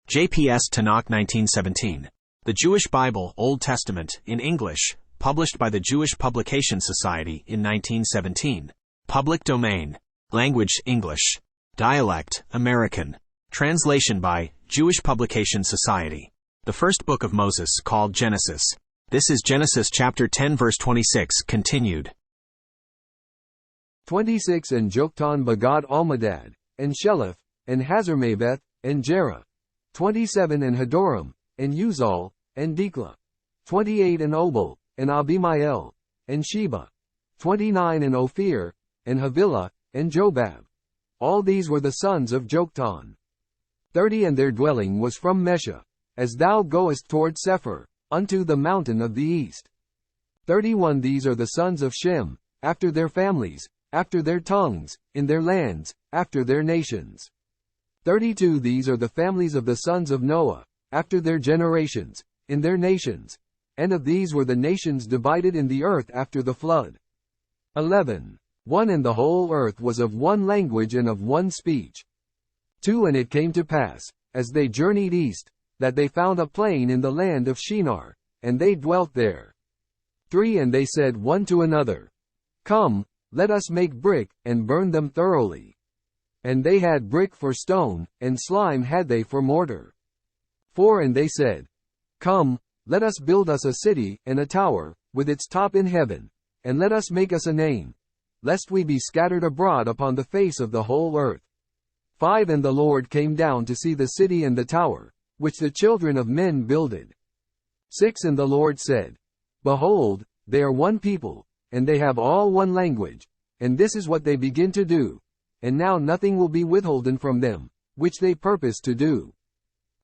JPS TaNaKH 1917. The Jewish Bible, Old Testament, in English, published by the Jewish Publication Society in 1917. Public domain. Language, English. Dialect, American. Translation by Jewish Publication Society. The first book of Moses, called Genesis. This is Genesis chapter 10 verse 26, continued. 26 And Joktan begot Almadad, and Sheleph, and Hazarmaveth, and Jerah. 27 And Hadoram, and Uzal, and Diklah. 28 And Obal, and Abimael, and Sheba. 29 And Ophir, and Havilah, and Jobab. All these were the sons of Joktan. 30 And their dwelling was from Meshech, as thou goest toward Sephir, unto the mountain of the east. 31 These are the sons of Shem, after their families, after their tongues, in their lands, after their nations. 32 These are the families of the sons of Noah, after their generations, in their nations, and of these were the nations divided in the earth after the flood. 11. 1 And the whole earth was of one language and of one speech. 2 And it came to pass, as they journeyed east, that they found a plain in the land of Shinar, and they dwelt there. 3 And they said one to another, Come, let us make brick, and burn them thoroughly. And they had brick for stone, and slime had they for mortar. 4 And they said, Come, let us build us a city, and a tower, with its top in heaven, and let us make us a name, lest we be scattered abroad upon the face of the whole earth. 5 And the Lord came down to see the city and the tower, which the children of men builded. 6 And the Lord said, Behold, they are one people, and they have all one language, and this is what they begin to do, and now nothing will be withholden from them, which they purpose to do.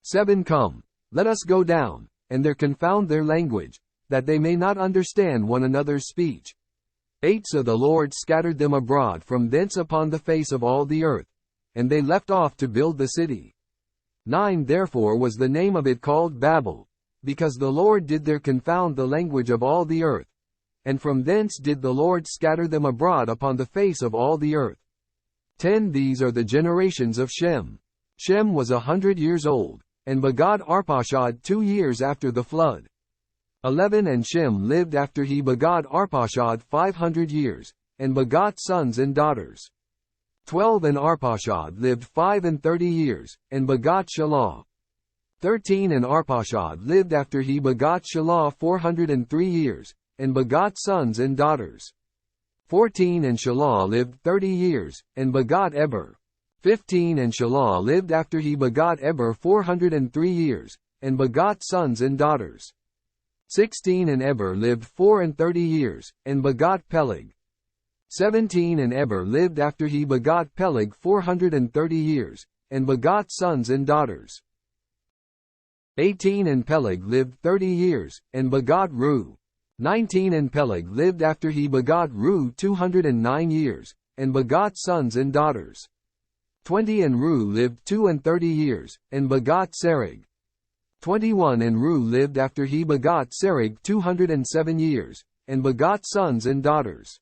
7 Come, let us go down, and there confound their language, that they may not understand one another's speech. 8 So the Lord scattered them abroad from thence upon the face of all the earth, and they left off to build the city. 9 Therefore was the name of it called Babel, because the Lord did there confound the language of all the earth, and from thence did the Lord scatter them abroad upon the face of all the earth. 10 These are the generations of Shem. Shem was 100 years old, and begot Arpachshad 2 years after the flood. 11 And Shem lived after he begot Arpachshad 500 years, and begot sons and daughters. 12 And Arpachshad lived 35 years, and begot Shelah. 13 And Arpachshad lived after he begot Shelah 403 years, and begot sons and daughters. 14 And Shelah lived 30 years, and begot Eber. 15 And Shelah lived after he begot Eber 403 years, and begot sons and daughters. 16 And Eber lived 34 years, and begot Peleg. 17 And Eber lived after he begot Peleg 430 years, and begot sons and daughters. 18 And Peleg lived 30 years, and begot Ru. 19 And Peleg lived after he begot Ru 209 years, and begot sons and daughters. 20 And Ru lived 32 years, and begot Sereg. 21 And Ru lived after he begot Sereg 207 years, and begot sons and daughters.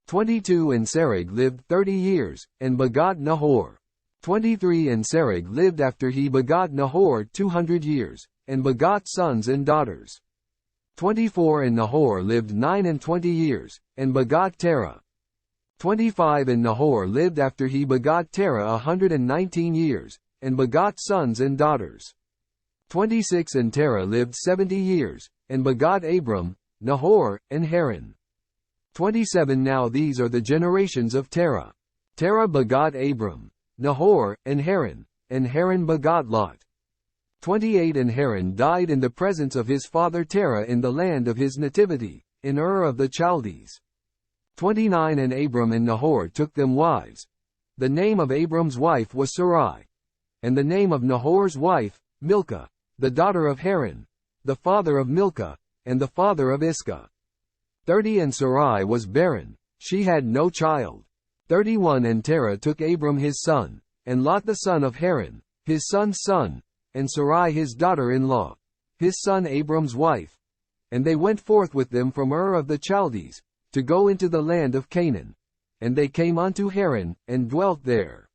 22 And Sereg lived 30 years, and begot Nahor. 23 And Sereg lived after he begot Nahor 200 years, and begot sons and daughters. 24 And Nahor lived 29 years, and begot Terah. 25 And Nahor lived after he begot Terah 119 years, and begot sons and daughters. 26 And Terah lived 70 years, and begot Abram, Nahor, and Haran. 27 Now these are the generations of Terah. Terah begot Abram, Nahor, and Haran begot Lot. 28 And Haran died in the presence of his father Terah in the land of his nativity, in Ur of the Chaldees. 29 And Abram and Nahor took them wives. The name of Abram's wife was Sarai, and the name of Nahor's wife, Milcah, the daughter of Haran, the father of Milcah, and the father of Iscah. 30 And Sarai was barren, she had no child. 31 And Terah took Abram his son, and Lot the son of Haran, his son's son, and Sarai his daughter-in-law, his son Abram's wife. And they went forth with them from Ur of the Chaldees, to go into the land of Canaan. And they came unto Haran, and dwelt there.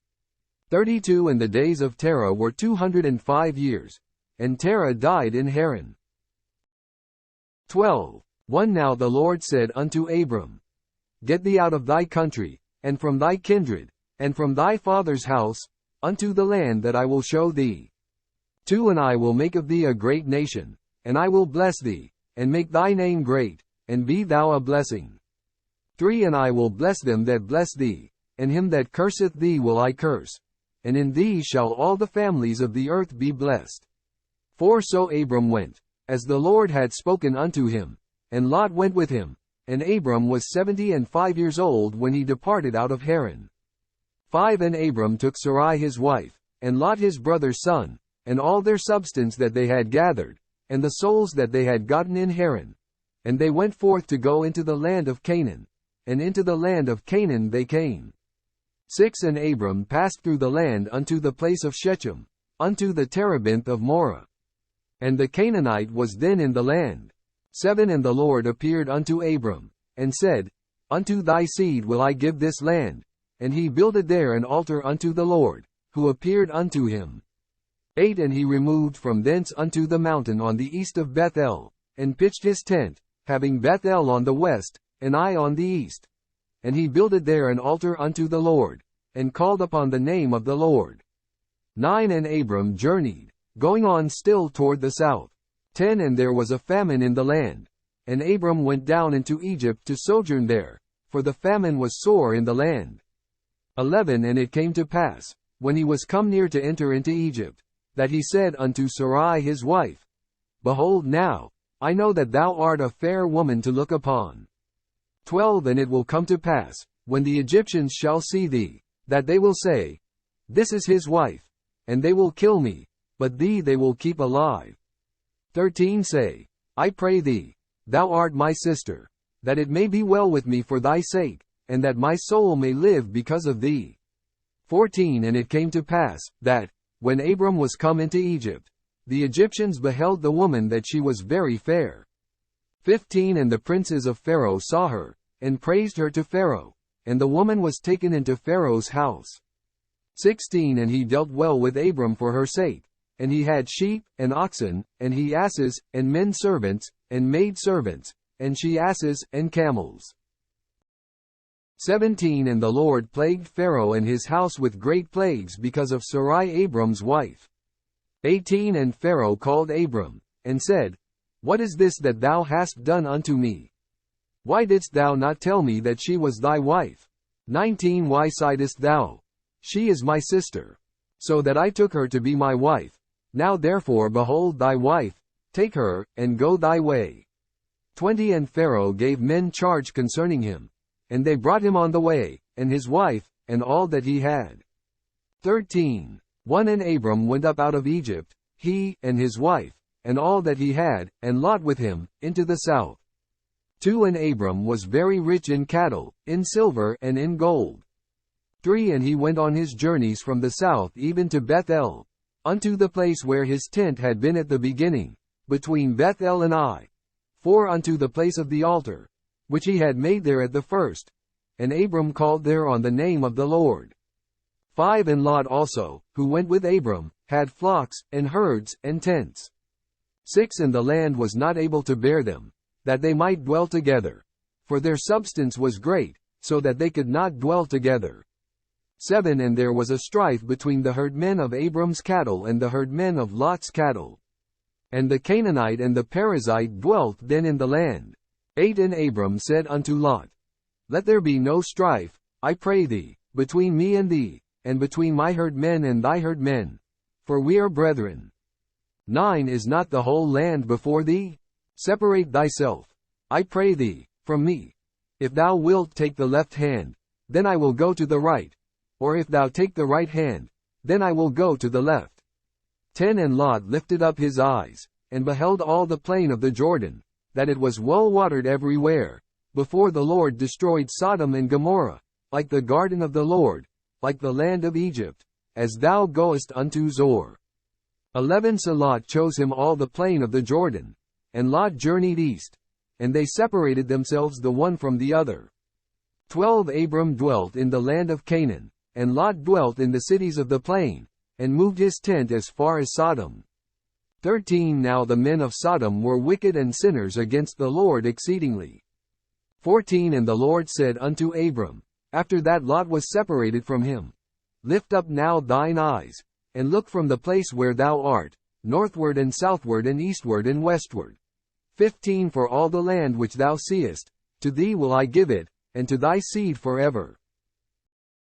32 And the days of Terah were 205 years, and Terah died in Haran. 12. 1 Now the Lord said unto Abram, Get thee out of thy country, and from thy kindred, and from thy father's house, unto the land that I will show thee. 2 And I will make of thee a great nation, and I will bless thee, and make thy name great, and be thou a blessing. 3 And I will bless them that bless thee, and him that curseth thee will I curse, and in thee shall all the families of the earth be blessed. 4 So Abram went, as the Lord had spoken unto him, and Lot went with him, and Abram was 75 years old when he departed out of Haran. 5 And Abram took Sarai his wife, and Lot his brother's son, and all their substance that they had gathered, and the souls that they had gotten in Haran. And they went forth to go into the land of Canaan, and into the land of Canaan they came. 6 And Abram passed through the land unto the place of Shechem, unto the terebinth of Moreh. And the Canaanite was then in the land. 7 And the Lord appeared unto Abram, and said, Unto thy seed will I give this land. And he builded there an altar unto the Lord, who appeared unto him. 8 And he removed from thence unto the mountain on the east of Bethel, and pitched his tent, having Bethel on the west, and Ai on the east. And he builded there an altar unto the Lord, and called upon the name of the Lord. 9 And Abram journeyed, going on still toward the south. 10 And there was a famine in the land, and Abram went down into Egypt to sojourn there, for the famine was sore in the land. 11 And it came to pass, when he was come near to enter into Egypt, that he said unto Sarai his wife, Behold now, I know that thou art a fair woman to look upon. 12 And it will come to pass, when the Egyptians shall see thee, that they will say, This is his wife, and they will kill me, but thee they will keep alive. 13 Say, I pray thee, thou art my sister, that it may be well with me for thy sake, and that my soul may live because of thee. 14 And it came to pass, that, when Abram was come into Egypt, the Egyptians beheld the woman that she was very fair. 15 And the princes of Pharaoh saw her, and praised her to Pharaoh, and the woman was taken into Pharaoh's house. 16 And he dealt well with Abram for her sake, and he had sheep, and oxen, and he asses, and men servants, and maid servants, and she asses, and camels. 17 And the Lord plagued Pharaoh and his house with great plagues because of Sarai Abram's wife. 18 And Pharaoh called Abram, and said, What is this that thou hast done unto me? Why didst thou not tell me that she was thy wife? 19 Why sightest thou? She is my sister. So that I took her to be my wife. Now therefore behold thy wife, take her, and go thy way. 20 And Pharaoh gave men charge concerning him, and they brought him on the way, and his wife, and all that he had. 13 1 And Abram went up out of Egypt, he, and his wife, and all that he had, and Lot with him, into the south. 2 And Abram was very rich in cattle, in silver, and in gold. 3 And he went on his journeys from the south even to Bethel, unto the place where his tent had been at the beginning, between Bethel and Ai. 4 Unto the place of the altar, which he had made there at the first, and Abram called there on the name of the Lord. 5 And Lot also, who went with Abram, had flocks, and herds, and tents. 6 And the land was not able to bear them, that they might dwell together, for their substance was great, so that they could not dwell together. 7 And there was a strife between the herdmen of Abram's cattle and the herdmen of Lot's cattle. And the Canaanite and the Perizzite dwelt then in the land. 8 And Abram said unto Lot, Let there be no strife, I pray thee, between me and thee, and between my herdmen and thy herdmen, for we are brethren. 9 Is not the whole land before thee? Separate thyself, I pray thee, from me. If thou wilt take the left hand, then I will go to the right, or if thou take the right hand, then I will go to the left. 10 And Lot lifted up his eyes, and beheld all the plain of the Jordan, that it was well watered everywhere, before the Lord destroyed Sodom and Gomorrah, like the garden of the Lord, like the land of Egypt, as thou goest unto Zor. 11 So Lot chose him all the plain of the Jordan, and Lot journeyed east, and they separated themselves the one from the other. 12 Abram dwelt in the land of Canaan, and Lot dwelt in the cities of the plain, and moved his tent as far as Sodom. 13 Now the men of Sodom were wicked and sinners against the Lord exceedingly. 14 And the Lord said unto Abram, after that Lot was separated from him, Lift up now thine eyes, and look from the place where thou art, northward and southward and eastward and westward. 15 For all the land which thou seest, to thee will I give it, and to thy seed forever.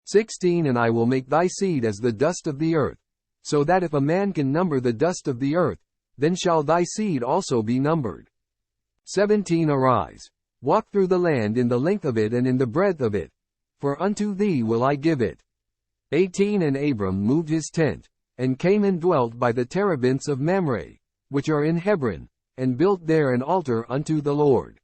16 And I will make thy seed as the dust of the earth, so that if a man can number the dust of the earth, then shall thy seed also be numbered. 17 Arise, walk through the land in the length of it and in the breadth of it, for unto thee will I give it. 18 And Abram moved his tent, and came and dwelt by the terebinths of Mamre, which are in Hebron, and built there an altar unto the Lord.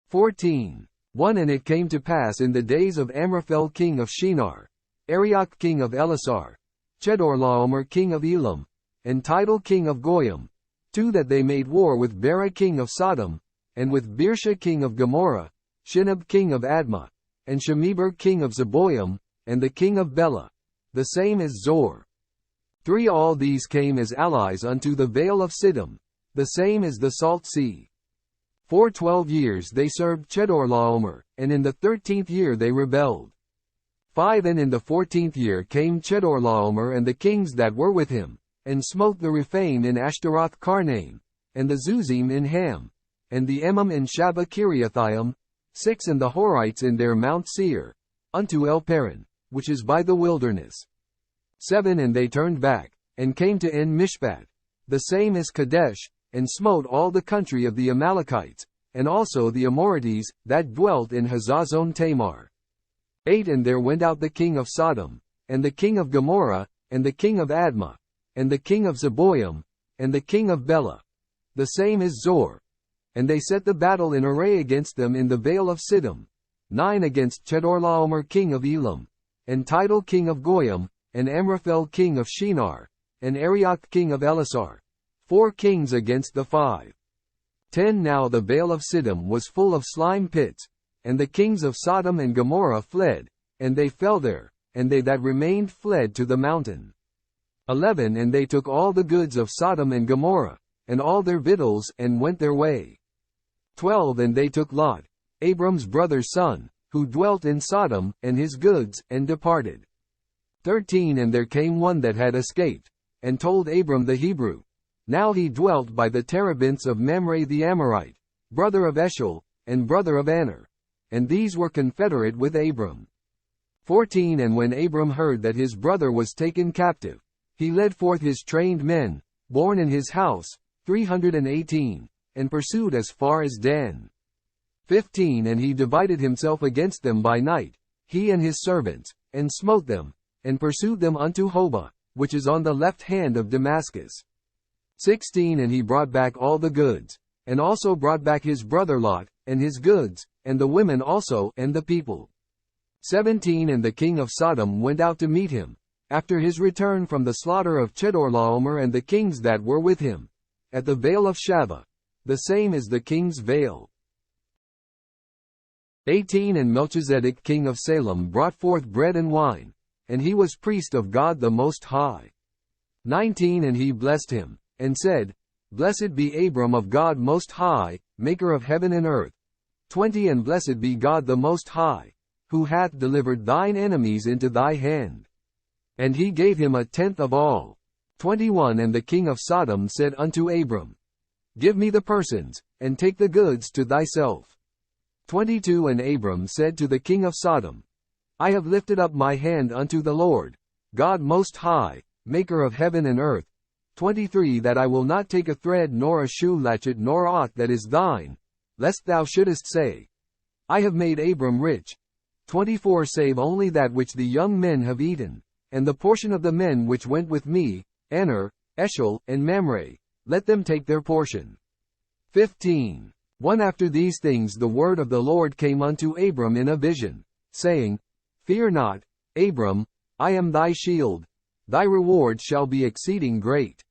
14. 1 And it came to pass in the days of Amraphel king of Shinar, Arioch king of Elishah, Chedorlaomer king of Elam, and Tidal king of Goyim, 2 That they made war with Bera king of Sodom, and with Birsha king of Gomorrah, Shinab king of Admah, and Shemeber king of Zeboim, and the king of Bela, the same as Zor. 3 All these came as allies unto the Vale of Siddim, the same as the Salt Sea. For 12 years they served Chedorlaomer, and in the 13th year they rebelled. 5 And in the 14th year came Chedorlaomer and the kings that were with him, and smote the Rephaim in Ashtaroth Karnaim, and the Zuzim in Ham, and the Emim in Shabba Kiriathaim, 6 And the Horites in their Mount Seir, unto El Paran, which is by the wilderness. 7 And they turned back, and came to En Mishpat, the same as Kadesh, and smote all the country of the Amalekites, and also the Amorites, that dwelt in Hazazon Tamar. 8 And there went out the king of Sodom, and the king of Gomorrah, and the king of Admah, and the king of Zeboim, and the king of Bela, the same as Zor. And they set the battle in array against them in the Vale of Siddim. 9 Against Chedorlaomer king of Elam, and Tidal king of Goyim, and Amraphel king of Shinar, and Arioch king of Elishah, 4 kings against the 5. 10 Now the Vale of Siddim was full of slime pits, and the kings of Sodom and Gomorrah fled, and they fell there, and they that remained fled to the mountain. 11 And they took all the goods of Sodom and Gomorrah, and all their victuals, and went their way. 12 And they took Lot, Abram's brother's son, who dwelt in Sodom, and his goods, and departed. 13 And there came one that had escaped, and told Abram the Hebrew. Now he dwelt by the terebinths of Mamre the Amorite, brother of Eshel, and brother of Aner. And these were confederate with Abram. 14 And when Abram heard that his brother was taken captive, he led forth his trained men, born in his house, 318, and pursued as far as Dan. 15 And he divided himself against them by night, he and his servants, and smote them, and pursued them unto Hobah, which is on the left hand of Damascus. 16 And he brought back all the goods, and also brought back his brother Lot, and his goods, and the women also, and the people. 17 And the king of Sodom went out to meet him, after his return from the slaughter of Chedorlaomer and the kings that were with him, at the Vale of Shaveh, the same as the king's Vale. 18 And Melchizedek king of Salem brought forth bread and wine, and he was priest of God the Most High. 19 And he blessed him, and said, Blessed be Abram of God Most High, maker of heaven and earth. 20 And blessed be God the Most High, who hath delivered thine enemies into thy hand. And he gave him a tenth of all. 21 And the king of Sodom said unto Abram, Give me the persons, and take the goods to thyself. 22 And Abram said to the king of Sodom, I have lifted up my hand unto the Lord, God Most High, maker of heaven and earth. 23 That I will not take a thread nor a shoe latchet nor aught that is thine, lest thou shouldest say, I have made Abram rich. 24 Save only that which the young men have eaten, and the portion of the men which went with me, Aner, Eshel, and Mamre, let them take their portion. 15 1 After these things the word of the Lord came unto Abram in a vision, saying, Fear not, Abram, I am thy shield, thy reward shall be exceeding great.